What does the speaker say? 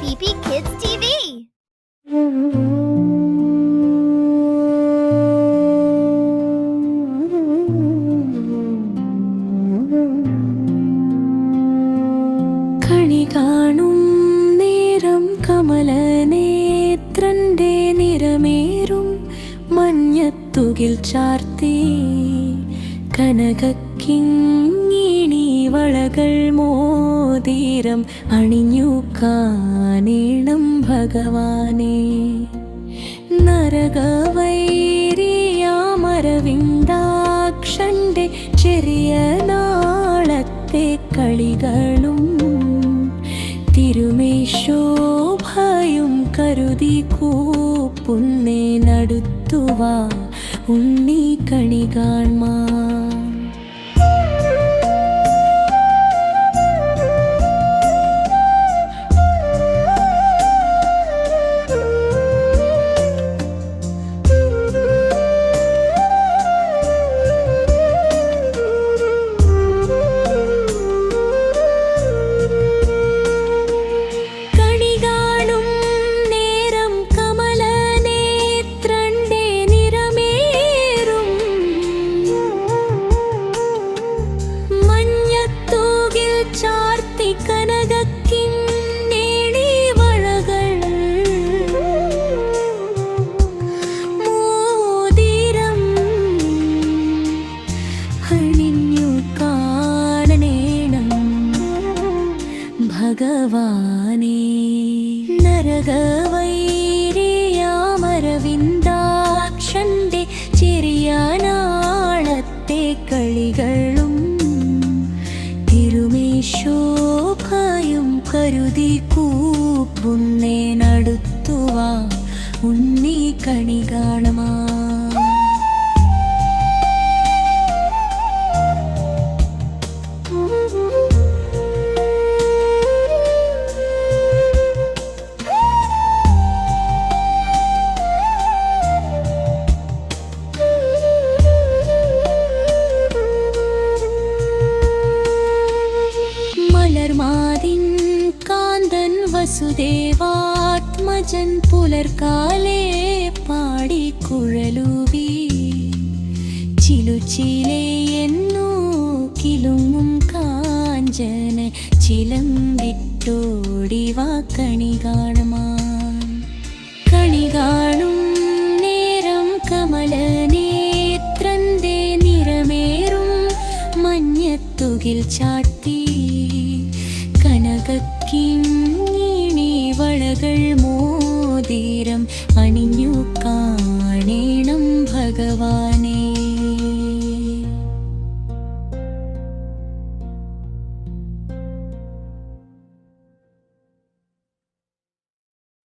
PP Kids TV. കണി കാണും നേരം കമലനേത്രന്റെ നിറമേറും മഞ്ഞത്തുകിൽ ചാർത്തി കനകക്കിങ്ങിണി വളകൾ മോതിരം അണിഞ്ഞു കാണേണം ഭഗവാനെ. നരകവൈരിയാമരവിന്ദാക്ഷന്റെ ചെറിയ നാളത്തെ കളികളും തിരുമേശോഭയും കരുതി കൂപ്പുന്നേനടുത്തുവാ ഉണ്ണി കണി കാൺമാ. ചാർത്തി കനകക്കിന്നേണി വളകൾ മോതിരം അണിഞ്ഞു കാണേണം ഭഗവാനെ. നരകവൈരിയാമരവിന്ദാക്ഷന്റെ ചെറിയ നാളത്തെ കളികളും തിരുമേശോഭയും കരുതി കൂപ്പുന്നേനടുത്തുവാ ഉണ്ണി കണി കാണമാ. മലർമാതിൻ കാന്തൻ വസുദേവാത്മജൻ പുലർക്കാലേ പാടിക്കുഴലുവി ചിലുച്ചിലയെന്നു കിലുങ്ങും കാഞ്ചന ചിലമ്പിട്ടോടിവാ കണി കാണമാൻ. കണി കാണും നേരം കമലനേത്രന്റെ നിറമേറും മഞ്ഞത്തുകിൽ ചാട്ടി കനകക്കിങ്ങിണി വളകൾ മോതിരം അണിഞ്ഞു കാണേണം ഭഗവാൻ.